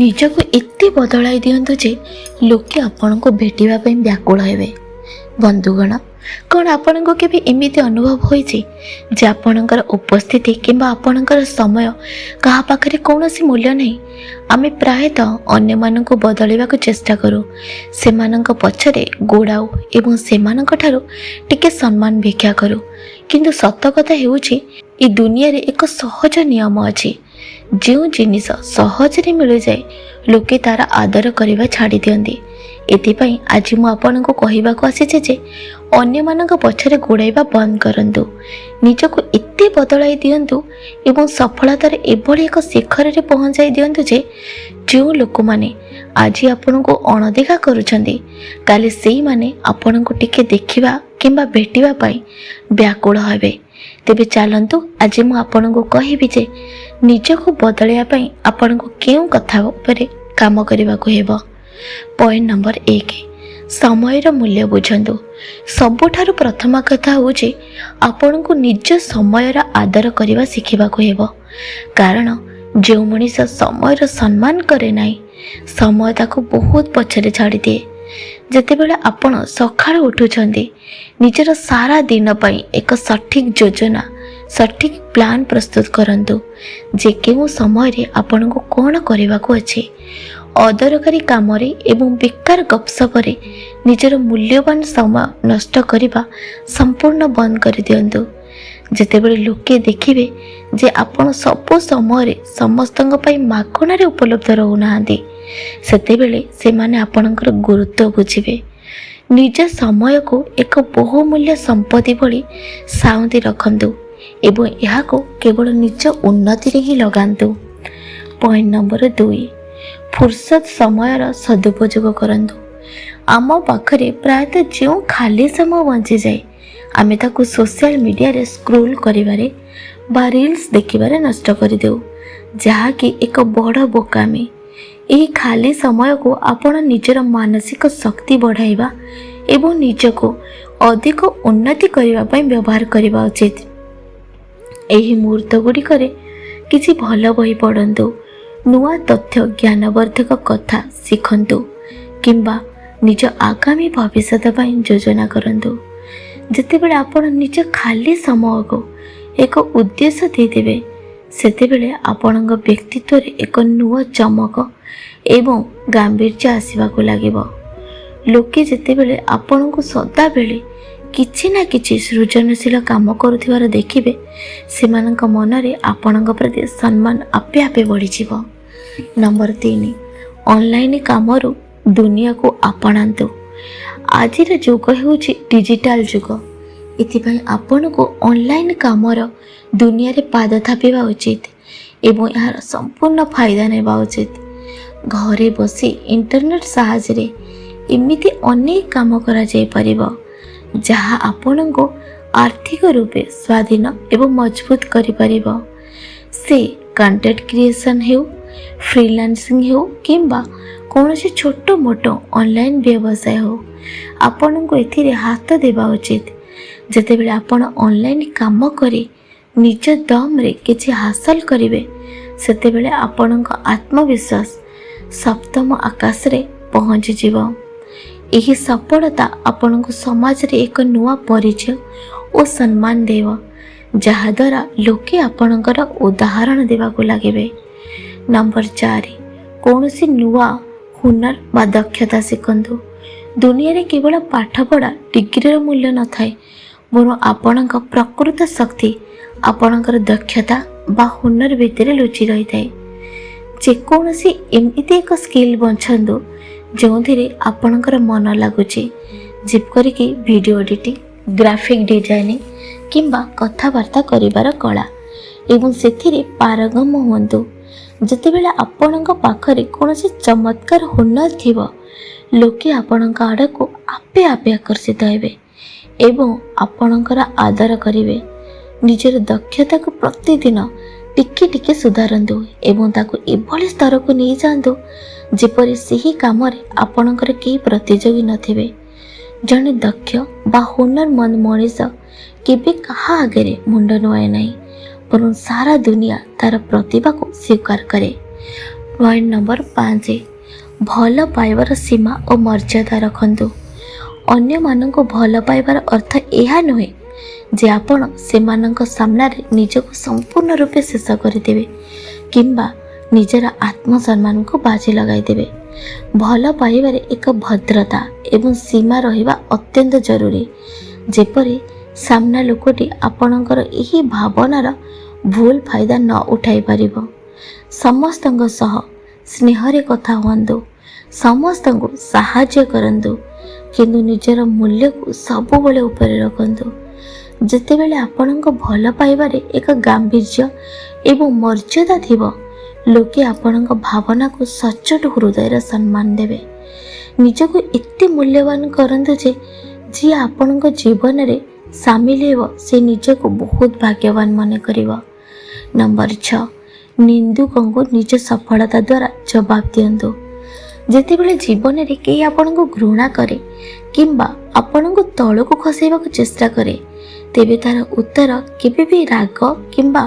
ନିଜକୁ ଏତେ ବଦଳାଇ ଦିଅନ୍ତୁ ଯେ ଲୋକେ ଆପଣଙ୍କୁ ଭେଟିବା ପାଇଁ ବ୍ୟାକୁଳ ହେବେ। ବନ୍ଧୁଗଣ, କ'ଣ ଆପଣଙ୍କୁ କେବେ ଏମିତି ଅନୁଭବ ହୋଇଛି ଯେ ଆପଣଙ୍କର ଉପସ୍ଥିତି କିମ୍ବା ଆପଣଙ୍କର ସମୟ କାହା ପାଖରେ କୌଣସି ମୂଲ୍ୟ ନାହିଁ? ଆମେ ପ୍ରାୟତଃ ଅନ୍ୟମାନଙ୍କୁ ବଦଳାଇବାକୁ ଚେଷ୍ଟା କରୁ, ସେମାନଙ୍କ ପଛରେ ଗୋଡ଼ାଉ ଏବଂ ସେମାନଙ୍କ ଠାରୁ ଟିକେ ସମ୍ମାନ ଭିକ୍ଷା କରୁ। କିନ୍ତୁ ସତ କଥା ହେଉଛି, ଏ ଦୁନିଆରେ ଏକ ସହଜ ନିୟମ ଅଛି। ଯେଉଁ ଜିନିଷ ସହଜରେ ମିଳିଯାଏ ଲୋକେ ତା'ର ଆଦର କରିବା ଛାଡ଼ି ଦିଅନ୍ତି। ଏଥିପାଇଁ ଆଜି ମୁଁ ଆପଣଙ୍କୁ କହିବାକୁ ଆସିଛି ଯେ ଅନ୍ୟମାନଙ୍କ ପଛରେ ଗୋଡ଼ାଇବା ବନ୍ଦ କରନ୍ତୁ। ନିଜକୁ ଏତେ ବଦଳାଇ ଦିଅନ୍ତୁ ଏବଂ ସଫଳତାର ଏଭଳି ଏକ ଶିଖରରେ ପହଞ୍ଚାଇ ଦିଅନ୍ତୁ ଯେ ଯେଉଁ ଲୋକମାନେ ଆଜି ଆପଣଙ୍କୁ ଅଣଦେଖା କରୁଛନ୍ତି, କାଲି ସେଇମାନେ ଆପଣଙ୍କୁ ଟିକେ ଦେଖିବା କିମ୍ବା ଭେଟିବା ପାଇଁ ବ୍ୟାକୁଳ ହେବେ। ତେବେ ଚାଲନ୍ତୁ ଆଜି ମୁଁ ଆପଣଙ୍କୁ କହିବି ଯେ ନିଜକୁ ବଦଳାଇବା ପାଇଁ ଆପଣଙ୍କୁ କେଉଁ କଥା ଉପରେ କାମ କରିବାକୁ ହେବ। ପଏଣ୍ଟ ନମ୍ବର 1, ସମୟର ମୂଲ୍ୟ ବୁଝନ୍ତୁ। ସବୁଠାରୁ ପ୍ରଥମ କଥା ହେଉଛି ଆପଣଙ୍କୁ ନିଜ ସମୟର ଆଦର କରିବା ଶିଖିବାକୁ ହେବ। କାରଣ ଯେଉଁ ମଣିଷ ସମୟର ସମ୍ମାନ କରେ ନାହିଁ, ସମୟ ତାକୁ ବହୁତ ପଛରେ ଛାଡ଼ିଦିଏ। ଯେତେବେଳେ ଆପଣ ସକାଳୁ ଉଠୁଛନ୍ତି, ନିଜର ସାରା ଦିନ ପାଇଁ ଏକ ସଠିକ୍ ଯୋଜନା, ସଠିକ୍ ପ୍ଲାନ୍ ପ୍ରସ୍ତୁତ କରନ୍ତୁ ଯେ କେଉଁ ସମୟରେ ଆପଣଙ୍କୁ କ'ଣ କରିବାକୁ ଅଛି। ଅଦରକାରୀ କାମରେ ଏବଂ ବେକାର ଗପସପରେ ନିଜର ମୂଲ୍ୟବାନ ସମୟ ନଷ୍ଟ କରିବା ସମ୍ପୂର୍ଣ୍ଣ ବନ୍ଦ କରିଦିଅନ୍ତୁ। ଯେତେବେଳେ ଲୋକେ ଦେଖିବେ ଯେ ଆପଣ ସବୁ ସମୟରେ ସମସ୍ତଙ୍କ ପାଇଁ ମାଗଣାରେ ଉପଲବ୍ଧ ରହୁନାହାନ୍ତି, ସେତେବେଳେ ସେମାନେ ଆପଣଙ୍କର ଗୁରୁତ୍ୱ ବୁଝିବେ। ନିଜ ସମୟକୁ ଏକ ବହୁମୂଲ୍ୟ ସମ୍ପତ୍ତି ଭଳି ସାଉଁଟି ରଖନ୍ତୁ ଏବଂ ଏହାକୁ କେବଳ ନିଜ ଉନ୍ନତିରେ ହିଁ ଲଗାନ୍ତୁ। ପଏଣ୍ଟ ନମ୍ବର 2, ଫୁର୍ସତ ସମୟର ସଦୁପଯୋଗ କରନ୍ତୁ। ଆମ ପାଖରେ ପ୍ରାୟତଃ ଯେଉଁ ଖାଲି ସମୟ ବଞ୍ଚିଯାଏ, ଆମେ ତାକୁ ସୋସିଆଲ ମିଡ଼ିଆରେ ସ୍କ୍ରୋଲ୍ କରିବାରେ ବା ରିଲ୍ସ ଦେଖିବାରେ ନଷ୍ଟ କରିଦେଉ, ଯାହାକି ଏକ ବଡ଼ ବୋକାମି। ଏହି ଖାଲି ସମୟକୁ ଆପଣ ନିଜର ମାନସିକ ଶକ୍ତି ବଢ଼ାଇବା ଏବଂ ନିଜକୁ ଅଧିକ ଉନ୍ନତି କରିବା ପାଇଁ ବ୍ୟବହାର କରିବା ଉଚିତ। ଏହି ମୁହୂର୍ତ୍ତ ଗୁଡ଼ିକରେ କିଛି ଭଲ ବହି ପଢ଼ନ୍ତୁ, ନୂଆ ତଥ୍ୟ ଜ୍ଞାନବର୍ଦ୍ଧକ କଥା ଶିଖନ୍ତୁ କିମ୍ବା ନିଜ ଆଗାମୀ ଭବିଷ୍ୟତ ପାଇଁ ଯୋଜନା କରନ୍ତୁ। ଯେତେବେଳେ ଆପଣ ନିଜ ଖାଲି ସମୟକୁ ଏକ ଉଦ୍ଦେଶ୍ୟ ଦେଇଦେବେ, ସେତେବେଳେ ଆପଣଙ୍କ ବ୍ୟକ୍ତିତ୍ୱରେ ଏକ ନୂଆ ଚମକ ଏବଂ ଗାମ୍ଭୀର୍ଯ୍ୟ ଆସିବାକୁ ଲାଗିବ। ଲୋକେ ଯେତେବେଳେ ଆପଣଙ୍କୁ ସଦାବେଳେ କିଛି ନା କିଛି ସୃଜନଶୀଳ କାମ କରୁଥିବାର ଦେଖିବେ, ସେମାନଙ୍କ ମନରେ ଆପଣଙ୍କ ପ୍ରତି ସମ୍ମାନ ଆପେ ଆପେ ବଢ଼ିଯିବ। ନମ୍ବର 3, ଅନଲାଇନ୍ କାମରୁ ଦୁନିଆକୁ ଆପଣାନ୍ତୁ। ଆଜିର ଯୁଗ ହେଉଛି ଡିଜିଟାଲ ଯୁଗ। ଏଥିପାଇଁ ଆପଣଙ୍କୁ ଅନଲାଇନ୍ କାମର ଦୁନିଆରେ ପାଦ ଥାପିବା ଉଚିତ ଏବଂ ଏହାର ସମ୍ପୂର୍ଣ୍ଣ ଫାଇଦା ନେବା ଉଚିତ। ଘରେ ବସି ଇଣ୍ଟରନେଟ୍ ସାହାଯ୍ୟରେ ଏମିତି ଅନେକ କାମ କରାଯାଇପାରିବ ଯାହା ଆପଣଙ୍କୁ ଆର୍ଥିକ ରୂପେ ସ୍ୱାଧୀନ ଏବଂ ମଜବୁତ କରିପାରିବ। ସେ କଣ୍ଟେଣ୍ଟ କ୍ରିଏସନ୍ ହେଉ, ଫ୍ରିଲାନ୍ସିଂ ହେଉ କିମ୍ବା କୌଣସି ଛୋଟ ମୋଟ ଅନଲାଇନ୍ ବ୍ୟବସାୟ ହେଉ, ଆପଣଙ୍କୁ ଏଥିରେ ହାତ ଦେବା ଉଚିତ। ଯେତେବେଳେ ଆପଣ ଅନଲାଇନ୍ କାମ କରି ନିଜ ଦମରେ କିଛି ହାସଲ କରିବେ, ସେତେବେଳେ ଆପଣଙ୍କ ଆତ୍ମବିଶ୍ୱାସ ସପ୍ତମ ଆକାଶରେ ପହଞ୍ଚିଯିବ। ଏହି ସଫଳତା ଆପଣଙ୍କୁ ସମାଜରେ ଏକ ନୂଆ ପରିଚୟ ଓ ସମ୍ମାନ ଦେବ, ଯାହାଦ୍ୱାରା ଲୋକେ ଆପଣଙ୍କର ଉଦାହରଣ ଦେବାକୁ ଲାଗିବେ। ନମ୍ବର 4, କୌଣସି ନୂଆ ହୁନର ବା ଦକ୍ଷତା ଶିଖନ୍ତୁ। ଦୁନିଆରେ କେବଳ ପାଠପଢ଼ା, ଡିଗ୍ରୀର ମୂଲ୍ୟ ନଥାଏ, ବରଂ ଆପଣଙ୍କ ପ୍ରକୃତ ଶକ୍ତି ଆପଣଙ୍କର ଦକ୍ଷତା ବା ହୁନର ଭିତରେ ଲୁଚି ରହିଥାଏ। ଯେକୌଣସି ଏମିତି ଏକ ସ୍କିଲ୍ ବଛନ୍ତୁ ଯେଉଁଥିରେ ଆପଣଙ୍କର ମନ ଲାଗୁଛି, ଯେପରିକି ଭିଡ଼ିଓ ଏଡ଼ିଟିଂ, ଗ୍ରାଫିକ୍ ଡିଜାଇନିଂ କିମ୍ବା କଥାବାର୍ତ୍ତା କରିବାର କଳା, ଏବଂ ସେଥିରେ ପାରଙ୍ଗମ ହୁଅନ୍ତୁ। ଯେତେବେଳେ ଆପଣଙ୍କ ପାଖରେ କୌଣସି ଚମତ୍କାର ହୁନର ଥିବ, ଲୋକେ ଆପଣଙ୍କ ଆଡ଼କୁ ଆପେ ଆପେ ଆକର୍ଷିତ ହେବେ ଏବଂ ଆପଣଙ୍କର ଆଦର କରିବେ। ନିଜର ଦକ୍ଷତାକୁ ପ୍ରତିଦିନ ଟିକେ ଟିକେ ସୁଧାରନ୍ତୁ ଏବଂ ତାକୁ ଏଭଳି ସ୍ତରକୁ ନେଇଯାଆନ୍ତୁ ଯେପରି ସେହି କାମରେ ଆପଣଙ୍କର କେହି ପ୍ରତିଯୋଗୀ ନଥିବେ। ଜଣେ ଦକ୍ଷ ବା ହୁନରମନ୍ଦ ମଣିଷ କେବେ କାହା ଆଗରେ ମୁଣ୍ଡ ନୁଆଏ ନାହିଁ, ବରଂ ସାରା ଦୁନିଆ ତାର ପ୍ରତିଭାକୁ ସ୍ୱୀକାର କରେ। ପଏଣ୍ଟ ନମ୍ବର 5, ଭଲ ପାଇବାର ସୀମା ଓ ମର୍ଯ୍ୟାଦା ରଖନ୍ତୁ। ଅନ୍ୟମାନଙ୍କୁ ଭଲ ପାଇବାର ଅର୍ଥ ଏହା ନୁହେଁ ଯେ ଆପଣ ସେମାନଙ୍କ ସାମ୍ନାରେ ନିଜକୁ ସମ୍ପୂର୍ଣ୍ଣ ରୂପେ ଶେଷ କରିଦେବେ କିମ୍ବା ନିଜର ଆତ୍ମସମ୍ମାନକୁ ବାଜି ଲଗାଇଦେବେ। ଭଲ ପାଇବାରେ ଏକ ଭଦ୍ରତା ଏବଂ ସୀମା ରହିବା ଅତ୍ୟନ୍ତ ଜରୁରୀ, ଯେପରି ସାମ୍ନା ଲୋକଟି ଆପଣଙ୍କର ଏହି ଭାବନାର ଭୁଲ ଫାଇଦା ନ ଉଠାଇ ପାରିବ। ସମସ୍ତଙ୍କ ସହ ସ୍ନେହରେ କଥା ହୁଅନ୍ତୁ, ସମସ୍ତଙ୍କୁ ସାହାଯ୍ୟ କରନ୍ତୁ, କିନ୍ତୁ ନିଜର ମୂଲ୍ୟକୁ ସବୁବେଳେ ଉପରେ ରଖନ୍ତୁ। ଯେତେବେଳେ ଆପଣଙ୍କ ଭଲ ପାଇବାରେ ଏକ ଗାମ୍ଭୀର୍ଯ୍ୟ ଏବଂ ମର୍ଯ୍ୟାଦା ଥିବ, ଲୋକେ ଆପଣଙ୍କ ଭାବନାକୁ ସଚ୍ଚୋଟ ହୃଦୟର ସମ୍ମାନ ଦେବେ। ନିଜକୁ ଏତେ ମୂଲ୍ୟବାନ କରନ୍ତୁ ଯେ ଯିଏ ଆପଣଙ୍କ ଜୀବନରେ ସାମିଲ ହେବ ସେ ନିଜକୁ ବହୁତ ଭାଗ୍ୟବାନ ମନେ କରିବ। ନମ୍ବର 6, ନିନ୍ଦୁକଙ୍କୁ ନିଜ ସଫଳତା ଦ୍ୱାରା ଜବାବ ଦିଅନ୍ତୁ। ଯେତେବେଳେ ଜୀବନରେ କେହି ଆପଣଙ୍କୁ ଘୃଣା କରେ କିମ୍ବା ଆପଣଙ୍କୁ ତଳକୁ ଖସାଇବାକୁ ଚେଷ୍ଟା କରେ, ତେବେ ତା'ର ଉତ୍ତର କେବେ ବି ରାଗ କିମ୍ବା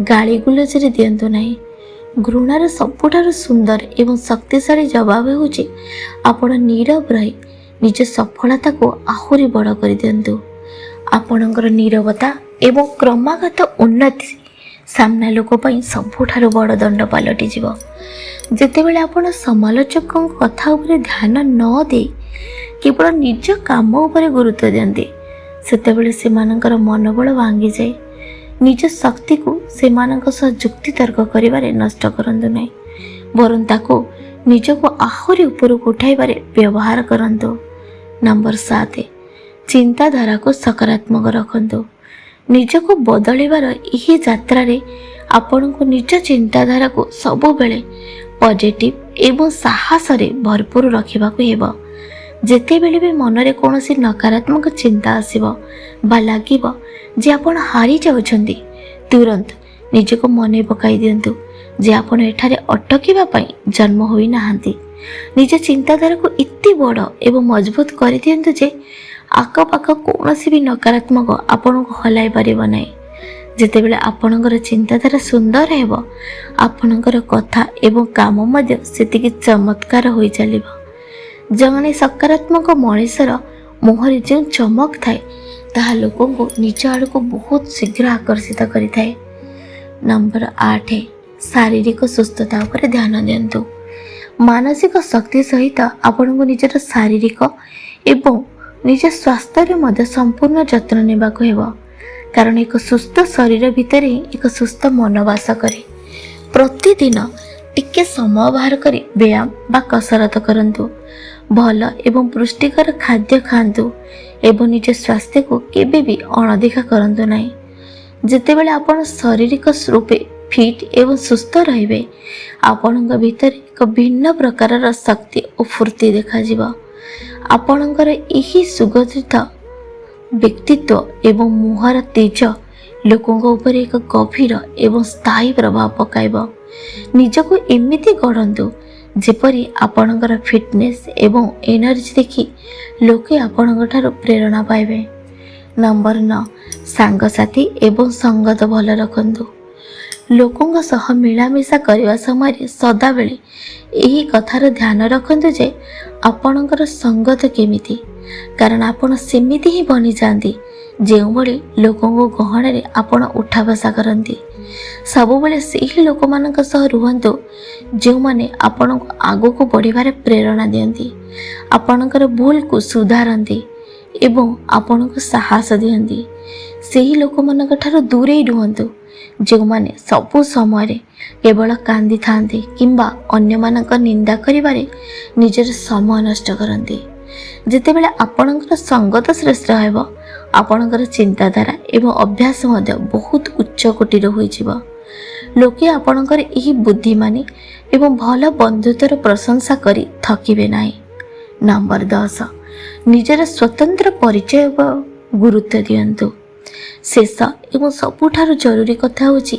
ଗାଳିଗୁଲଜରେ ଦିଅନ୍ତୁ ନାହିଁ। ଘୃଣାର ସବୁଠାରୁ ସୁନ୍ଦର ଏବଂ ଶକ୍ତିଶାଳୀ ଜବାବ ହେଉଛି ଆପଣ ନୀରବ ରହି ନିଜ ସଫଳତାକୁ ଆହୁରି ବଡ଼ କରିଦିଅନ୍ତୁ। ଆପଣଙ୍କର ନୀରବତା ଏବଂ କ୍ରମାଗତ ଉନ୍ନତି ସାମ୍ନା ଲୋକ ପାଇଁ ସବୁଠାରୁ ବଡ଼ ଦଣ୍ଡ ପାଲଟିଯିବ। ଯେତେବେଳେ ଆପଣ ସମାଲୋଚକଙ୍କ କଥା ଉପରେ ଧ୍ୟାନ ନ ଦେଇ କେବଳ ନିଜ କାମ ଉପରେ ଗୁରୁତ୍ୱ ଦିଅନ୍ତି, ସେତେବେଳେ ସେମାନଙ୍କର ମନୋବଳ ଭାଙ୍ଗିଯାଏ। ନିଜ ଶକ୍ତିକୁ ସେମାନଙ୍କ ସହ ଯୁକ୍ତିତର୍କ କରିବାରେ ନଷ୍ଟ କରନ୍ତୁ ନାହିଁ, ବରଂ ତାକୁ ନିଜକୁ ଆହୁରି ଉପରକୁ ଉଠାଇବାରେ ବ୍ୟବହାର କରନ୍ତୁ। ନମ୍ବର 7, ଚିନ୍ତାଧାରାକୁ ସକାରାତ୍ମକ ରଖନ୍ତୁ। ନିଜକୁ ବଦଳିବାର ଏହି ଯାତ୍ରାରେ ଆପଣଙ୍କୁ ନିଜ ଚିନ୍ତାଧାରାକୁ ସବୁବେଳେ ପଜିଟିଭ୍ ଏବଂ ସାହସରେ ଭରପୁର ରଖିବାକୁ ହେବ। ଯେତେବେଳେ ବି ମନରେ କୌଣସି ନକାରାତ୍ମକ ଚିନ୍ତା ଆସିବ ବା ଲାଗିବ ଯେ ଆପଣ ହାରି ଯାଉଛନ୍ତି, ତୁରନ୍ତ ନିଜକୁ ମନେ ପକାଇ ଦିଅନ୍ତୁ ଯେ ଆପଣ ଏଠାରେ ଅଟକିବା ପାଇଁ ଜନ୍ମ ହୋଇନାହାନ୍ତି। ନିଜ ଚିନ୍ତାଧାରାକୁ ଏତେ ବଡ଼ ଏବଂ ମଜବୁତ କରିଦିଅନ୍ତୁ ଯେ ଆଖପାଖ କୌଣସି ବି ନକାରାତ୍ମକ ଆପଣଙ୍କୁ ହଲାଇ ପାରିବ ନାହିଁ। ଯେତେବେଳେ ଆପଣଙ୍କର ଚିନ୍ତାଧାରା ସୁନ୍ଦର ହେବ, ଆପଣଙ୍କର କଥା ଏବଂ କାମ ମଧ୍ୟ ସେତିକି ଚମତ୍କାର ହୋଇ ଚାଲିବ। ଜଣେ ସକାରାତ୍ମକ ମଣିଷର ମୁହଁରେ ଯେଉଁ ଚମକ ଥାଏ, ତାହା ଲୋକଙ୍କୁ ନିଜ ଆଡ଼କୁ ବହୁତ ଶୀଘ୍ର ଆକର୍ଷିତ କରିଥାଏ। ନମ୍ବର 8, ଶାରୀରିକ ସୁସ୍ଥତା ଉପରେ ଧ୍ୟାନ ଦିଅନ୍ତୁ। ମାନସିକ ଶକ୍ତି ସହିତ ଆପଣଙ୍କୁ ନିଜର ଶାରୀରିକ ଏବଂ ନିଜ ସ୍ୱାସ୍ଥ୍ୟରେ ମଧ୍ୟ ସମ୍ପୂର୍ଣ୍ଣ ଯତ୍ନ ନେବାକୁ ହେବ, କାରଣ ଏକ ସୁସ୍ଥ ଶରୀର ଭିତରେ ହିଁ ଏକ ସୁସ୍ଥ ମନ ବାସ କରେ। ପ୍ରତିଦିନ ଟିକେ ସମୟ ବାହାର କରି ବ୍ୟାୟାମ ବା କସରତ କରନ୍ତୁ, ଭଲ ଏବଂ ପୁଷ୍ଟିକର ଖାଦ୍ୟ ଖାଆନ୍ତୁ ଏବଂ ନିଜ ସ୍ୱାସ୍ଥ୍ୟକୁ କେବେ ବି ଅଣଦେଖା କରନ୍ତୁ ନାହିଁ। ଯେତେବେଳେ ଆପଣ ଶାରୀରିକ ରୂପେ ଫିଟ୍ ଏବଂ ସୁସ୍ଥ ରହିବେ, ଆପଣଙ୍କ ଭିତରେ ଏକ ଭିନ୍ନ ପ୍ରକାରର ଶକ୍ତି ଓ ଫୁର୍ତ୍ତି ଦେଖାଯିବ। ଆପଣଙ୍କର ଏହି ସୁଗଠିତ ବ୍ୟକ୍ତିତ୍ୱ ଏବଂ ମୁହଁର ତେଜ ଲୋକଙ୍କ ଉପରେ ଏକ ଗଭୀର ଏବଂ ସ୍ଥାୟୀ ପ୍ରଭାବ ପକାଇବ। ନିଜକୁ ଏମିତି ଗଢ଼ନ୍ତୁ ଯେପରି ଆପଣଙ୍କର ଫିଟନେସ୍ ଏବଂ ଏନର୍ଜି ଦେଖି ଲୋକେ ଆପଣଙ୍କ ଠାରୁ ପ୍ରେରଣା ପାଇବେ। ନମ୍ବର 9, ସାଙ୍ଗସାଥି ଏବଂ ସଙ୍ଗତ ଭଲ ରଖନ୍ତୁ। ଲୋକଙ୍କ ସହ ମିଳାମିଶା କରିବା ସମୟରେ ସଦାବେଳେ ଏହି କଥାର ଧ୍ୟାନ ରଖନ୍ତୁ ଯେ ଆପଣଙ୍କର ସଙ୍ଗତ କେମିତି, କାରଣ ଆପଣ ସେମିତି ହିଁ ବନିଯାଆନ୍ତି ଯେଉଁଭଳି ଲୋକଙ୍କ ଗହଣରେ ଆପଣ ଉଠା ବସା କରନ୍ତି। ସବୁବେଳେ ସେହି ଲୋକମାନଙ୍କ ସହ ରୁହନ୍ତୁ ଯେଉଁମାନେ ଆପଣଙ୍କୁ ଆଗକୁ ବଢ଼ିବାରେ ପ୍ରେରଣା ଦିଅନ୍ତି, ଆପଣଙ୍କର ଭୁଲକୁ ସୁଧାରନ୍ତି ଏବଂ ଆପଣଙ୍କୁ ସାହସ ଦିଅନ୍ତି। ସେହି ଲୋକମାନଙ୍କ ଠାରୁ ଦୂରେଇ ରୁହନ୍ତୁ ଯେଉଁମାନେ ସବୁ ସମୟରେ କେବଳ କାନ୍ଦିଥାନ୍ତି କିମ୍ବା ଅନ୍ୟମାନଙ୍କ ନିନ୍ଦା କରିବାରେ ନିଜର ସମୟ ନଷ୍ଟ କରନ୍ତି। ଯେତେବେଳେ ଆପଣଙ୍କର ସଙ୍ଗତ ଶ୍ରେଷ୍ଠ ହେବ, ଆପଣଙ୍କର ଚିନ୍ତାଧାରା ଏବଂ ଅଭ୍ୟାସ ମଧ୍ୟ ବହୁତ ଉଚ୍ଚ କୋଟିର ହୋଇଯିବ। ଲୋକେ ଆପଣଙ୍କର ଏହି ବୁଦ୍ଧିମାନୀ ଏବଂ ଭଲ ବନ୍ଧୁତ୍ୱର ପ୍ରଶଂସା କରି ଥକିବେ ନାହିଁ। ନମ୍ବର 10, ନିଜର ସ୍ୱତନ୍ତ୍ର ପରିଚୟ ଗୁରୁତ୍ୱ ଦିଅନ୍ତୁ। ଶେଷ ଏବଂ ସବୁଠାରୁ ଜରୁରୀ କଥା ହେଉଛି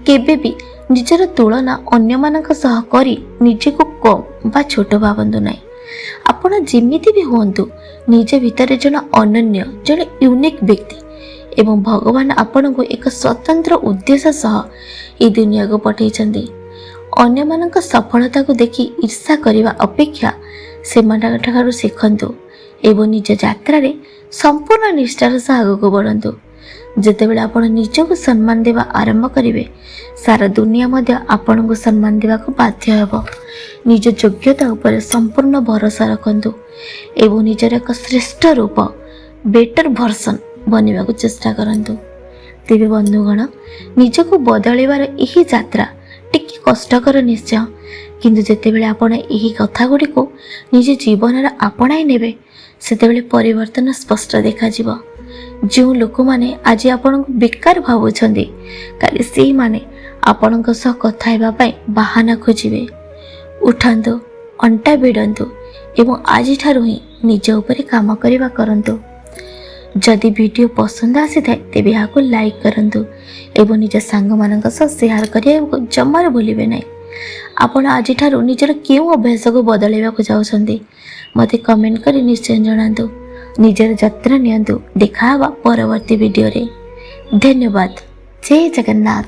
କେବେ ବି ନିଜର ତୁଳନା ଅନ୍ୟମାନଙ୍କ ସହ କରି ନିଜକୁ କମ୍ ବା ଛୋଟ ଭାବନ୍ତୁ ନାହିଁ। ଆପଣ ଯେମିତି ବି ହୁଅନ୍ତୁ, ନିଜ ଭିତରେ ଜଣେ ଅନନ୍ୟ, ଜଣେ ୟୁନିକ୍ ବ୍ୟକ୍ତି ଏବଂ ଭଗବାନ ଆପଣଙ୍କୁ ଏକ ସ୍ୱତନ୍ତ୍ର ଉଦ୍ଦେଶ୍ୟ ସହ ଏହି ଦୁନିଆକୁ ପଠାଇଛନ୍ତି। ଅନ୍ୟମାନଙ୍କ ସଫଳତାକୁ ଦେଖି ଈର୍ଷା କରିବା ଅପେକ୍ଷା ସେମାନଙ୍କଠାରୁ ଶିଖନ୍ତୁ ଏବଂ ନିଜ ଯାତ୍ରାରେ ସମ୍ପୂର୍ଣ୍ଣ ନିଷ୍ଠାର ସହ ଆଗକୁ ବଢ଼ନ୍ତୁ। ଯେତେବେଳେ ଆପଣ ନିଜକୁ ସମ୍ମାନ ଦେବା ଆରମ୍ଭ କରିବେ, ସାରା ଦୁନିଆ ମଧ୍ୟ ଆପଣଙ୍କୁ ସମ୍ମାନ ଦେବାକୁ ବାଧ୍ୟ ହେବ। ନିଜ ଯୋଗ୍ୟତା ଉପରେ ସମ୍ପୂର୍ଣ୍ଣ ଭରସା ରଖନ୍ତୁ ଏବଂ ନିଜର ଏକ ଶ୍ରେଷ୍ଠ ରୂପ, ବେଟର ଭର୍ସନ୍ ବନିବାକୁ ଚେଷ୍ଟା କରନ୍ତୁ। ତେବେ ବନ୍ଧୁଗଣ, ନିଜକୁ ବଦଳାଇବାର ଏହି ଯାତ୍ରା ଟିକେ କଷ୍ଟକର ନିଶ୍ଚୟ, କିନ୍ତୁ ଯେତେବେଳେ ଆପଣ ଏହି କଥାଗୁଡ଼ିକୁ ନିଜ ଜୀବନରେ ଆପଣାଇ ନେବେ, ସେତେବେଳେ ପରିବର୍ତ୍ତନ ସ୍ପଷ୍ଟ ଦେଖାଯିବ। ଯେଉଁ ଲୋକମାନେ ଆଜି ଆପଣଙ୍କୁ ବେକାର ଭାବୁଛନ୍ତି, କାଲି ସେଇମାନେ ଆପଣଙ୍କ ସହ କଥା ହେବା ପାଇଁ ବାହାନା ଖୋଜିବେ। ଉଠନ୍ତୁ, ଅଣ୍ଟା ଭିଡ଼ନ୍ତୁ ଏବଂ ଆଜିଠାରୁ ହିଁ ନିଜ ଉପରେ କାମ କରିବା କରନ୍ତୁ। ଯଦି ଭିଡ଼ିଓ ପସନ୍ଦ ଆସିଥାଏ ତେବେ ଏହାକୁ ଲାଇକ୍ କରନ୍ତୁ ଏବଂ ନିଜ ସାଙ୍ଗମାନଙ୍କ ସହ ସେୟାର କରିବାକୁ ଜମାରୁ ଭୁଲିବେ ନାହିଁ। ଆପଣ ଆଜିଠାରୁ ନିଜର କେଉଁ ଅଭ୍ୟାସକୁ ବଦଳାଇବାକୁ ଚାହୁଁଛନ୍ତି, ମୋତେ କମେଣ୍ଟ କରି ନିଶ୍ଚୟ ଜଣାନ୍ତୁ। ନିଜର ଯତ୍ନ ନିଅନ୍ତୁ। ଦେଖା ହେବା ପରବର୍ତ୍ତୀ ଭିଡ଼ିଓରେ। ଧନ୍ୟବାଦ। ଜୟ ଜଗନ୍ନାଥ।